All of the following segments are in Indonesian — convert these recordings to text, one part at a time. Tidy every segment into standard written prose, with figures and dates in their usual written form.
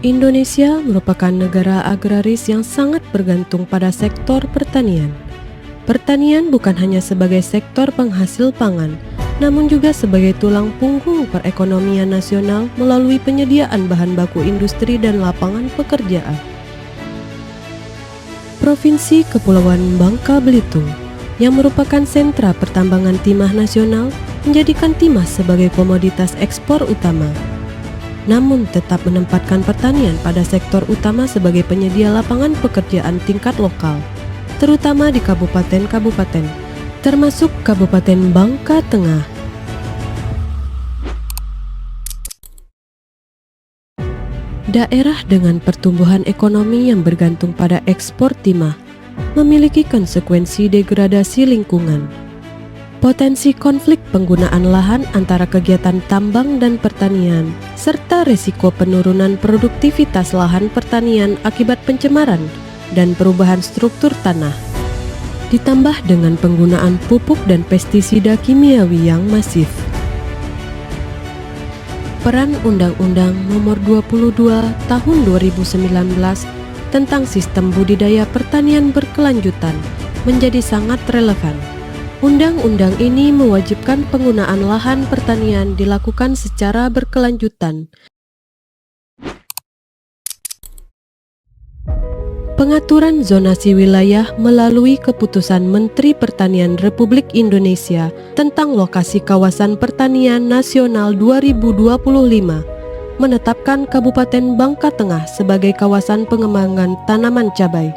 Indonesia merupakan negara agraris yang sangat bergantung pada sektor pertanian. Pertanian bukan hanya sebagai sektor penghasil pangan, namun juga sebagai tulang punggung perekonomian nasional melalui penyediaan bahan baku industri dan lapangan pekerjaan. Provinsi Kepulauan Bangka Belitung, yang merupakan sentra pertambangan timah nasional, menjadikan timah sebagai komoditas ekspor utama. Namun tetap menempatkan pertanian pada sektor utama sebagai penyedia lapangan pekerjaan tingkat lokal, terutama di kabupaten-kabupaten, termasuk Kabupaten Bangka Tengah. Daerah dengan pertumbuhan ekonomi yang bergantung pada ekspor timah memiliki konsekuensi degradasi lingkungan. Potensi konflik penggunaan lahan antara kegiatan tambang dan pertanian, serta risiko penurunan produktivitas lahan pertanian akibat pencemaran dan perubahan struktur tanah. Ditambah dengan penggunaan pupuk dan pestisida kimiawi yang masif. Peran Undang-Undang Nomor 22 Tahun 2019 tentang Sistem Budidaya Pertanian Berkelanjutan menjadi sangat relevan. Undang-undang ini mewajibkan penggunaan lahan pertanian dilakukan secara berkelanjutan. Pengaturan zonasi wilayah melalui Keputusan Menteri Pertanian Republik Indonesia tentang Lokasi Kawasan Pertanian Nasional 2025 menetapkan Kabupaten Bangka Tengah sebagai kawasan pengembangan tanaman cabai,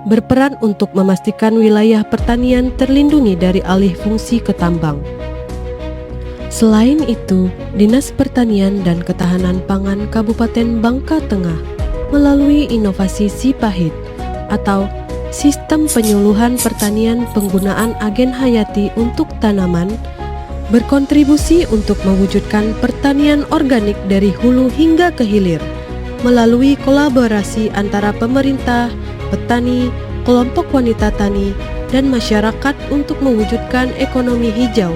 berperan untuk memastikan wilayah pertanian terlindungi dari alih fungsi ke tambang. Selain itu, Dinas Pertanian dan Ketahanan Pangan Kabupaten Bangka Tengah melalui inovasi Sipahit atau Sistem Penyuluhan Pertanian Penggunaan Agen Hayati untuk Tanaman berkontribusi untuk mewujudkan pertanian organik dari hulu hingga ke hilir melalui kolaborasi antara pemerintah, petani, kelompok wanita tani, dan masyarakat untuk mewujudkan ekonomi hijau,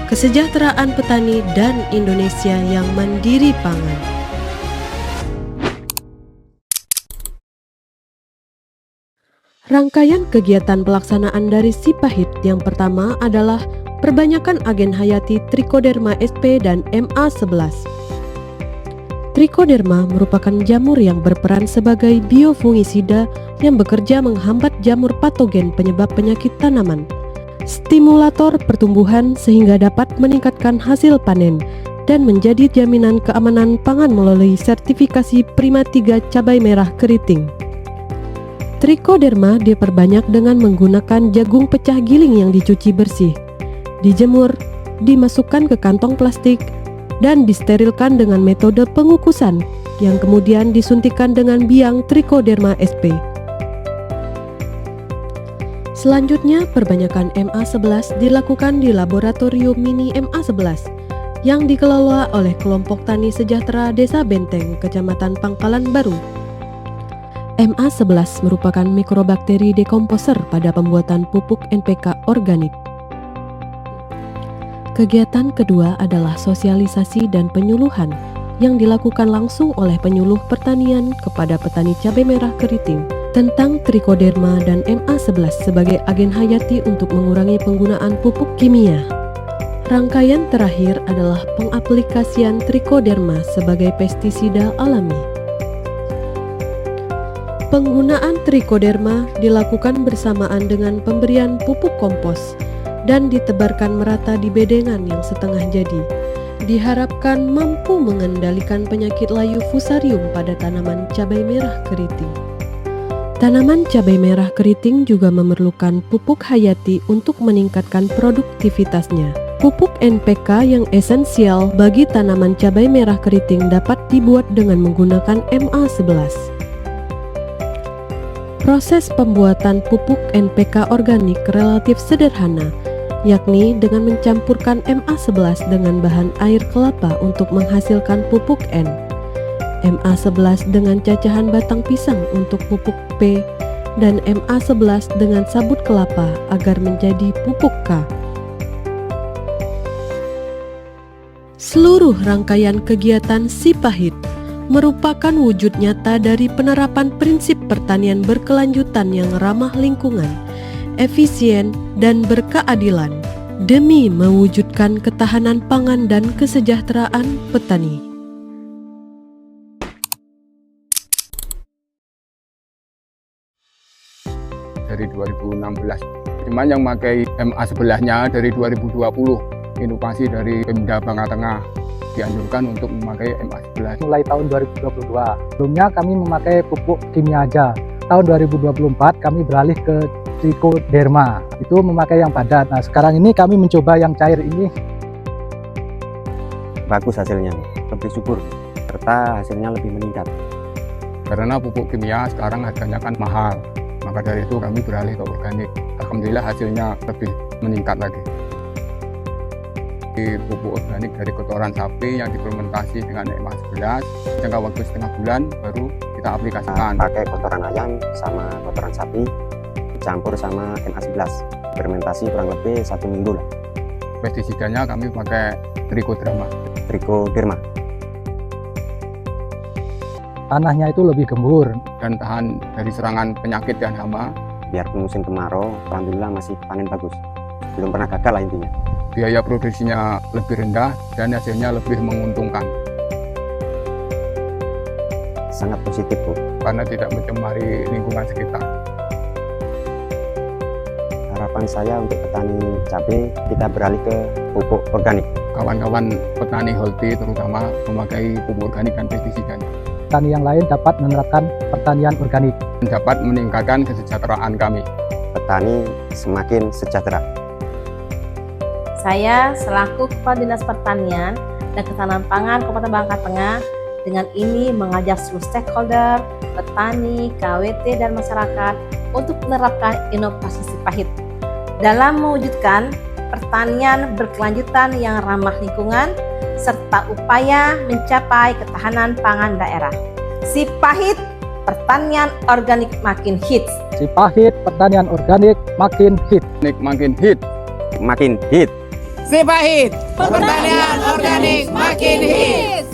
kesejahteraan petani, dan Indonesia yang mandiri pangan. Rangkaian kegiatan pelaksanaan dari Sipahit yang pertama adalah perbanyakan agen hayati Trichoderma sp dan MA11. Trichoderma merupakan jamur yang berperan sebagai biofungisida yang bekerja menghambat jamur patogen penyebab penyakit tanaman, stimulator pertumbuhan sehingga dapat meningkatkan hasil panen, dan menjadi jaminan keamanan pangan melalui sertifikasi Prima 3 cabai merah keriting. Trichoderma diperbanyak dengan menggunakan jagung pecah giling yang dicuci bersih, dijemur, dimasukkan ke kantong plastik, dan disterilkan dengan metode pengukusan yang kemudian disuntikan dengan biang Trichoderma sp. Selanjutnya, perbanyakan MA11 dilakukan di laboratorium mini MA11 yang dikelola oleh kelompok Tani Sejahtera Desa Benteng, Kecamatan Pangkalan Baru. MA11 merupakan mikrobakteri dekomposer pada pembuatan pupuk NPK organik. Kegiatan kedua adalah sosialisasi dan penyuluhan yang dilakukan langsung oleh penyuluh pertanian kepada petani cabai merah keriting tentang Trichoderma dan MA11 sebagai agen hayati untuk mengurangi penggunaan pupuk kimia. Rangkaian terakhir adalah pengaplikasian Trichoderma sebagai pestisida alami. Penggunaan Trichoderma dilakukan bersamaan dengan pemberian pupuk kompos dan ditebarkan merata di bedengan yang setengah jadi. Diharapkan mampu mengendalikan penyakit layu fusarium pada tanaman cabai merah keriting. Tanaman cabai merah keriting juga memerlukan pupuk hayati untuk meningkatkan produktivitasnya. Pupuk NPK yang esensial bagi tanaman cabai merah keriting dapat dibuat dengan menggunakan MA11. Proses pembuatan pupuk NPK organik relatif sederhana, yakni dengan mencampurkan MA11 dengan bahan air kelapa untuk menghasilkan pupuk N, MA11 dengan cacahan batang pisang untuk pupuk P, dan MA11 dengan sabut kelapa agar menjadi pupuk K. Seluruh rangkaian kegiatan Sipahit merupakan wujud nyata dari penerapan prinsip pertanian berkelanjutan yang ramah lingkungan, efisien, dan berkeadilan demi mewujudkan ketahanan pangan dan kesejahteraan petani. Dari 2016, cuman yang pakai MA sebelahnya dari 2020. Inovasi dari Pemda Bangka Tengah dianjurkan untuk memakai MA sebelah. Mulai tahun 2022, sebelumnya kami memakai pupuk kimia aja. Tahun 2024 kami beralih ke Trichoderma, itu memakai yang padat. Nah sekarang ini kami mencoba yang cair ini. Bagus hasilnya, lebih subur, serta hasilnya lebih meningkat. Karena pupuk kimia sekarang harganya kan mahal, maka dari itu kami beralih ke organik. Alhamdulillah hasilnya lebih meningkat lagi. Di pupuk organik dari kotoran sapi yang difermentasi dengan MA 11, jangka waktu setengah bulan baru kita aplikasikan. Pakai kotoran ayam sama kotoran sapi dicampur sama MA 11, fermentasi kurang lebih 1 minggu lah. Pestisidanya kami pakai Trichoderma. Tanahnya itu lebih gembur dan tahan dari serangan penyakit dan hama. Biarpun musim kemarau, alhamdulillah masih panen bagus. Belum pernah gagal lah intinya. Biaya produksinya lebih rendah dan hasilnya lebih menguntungkan. Sangat positif, Bu. Karena tidak mencemari lingkungan sekitar. Harapan saya untuk petani cabai, kita beralih ke pupuk organik. Kawan-kawan petani healthy terutama memakai pupuk organik dan pestisidanya. Petani yang lain dapat menerapkan pertanian organik. Dan dapat meningkatkan kesejahteraan kami. Petani semakin sejahtera. Saya selaku Kepala Dinas Pertanian dan Ketahanan Pangan Kabupaten Bangka Tengah dengan ini mengajak seluruh stakeholder, petani, KWT, dan masyarakat untuk menerapkan inovasi Sipahit dalam mewujudkan pertanian berkelanjutan yang ramah lingkungan serta upaya mencapai ketahanan pangan daerah. Sipahit, pertanian organik makin hits. Sipahit, pertanian organik makin hit. Makin hit. Makin hit. Sipahit, pertanian organik makin hits.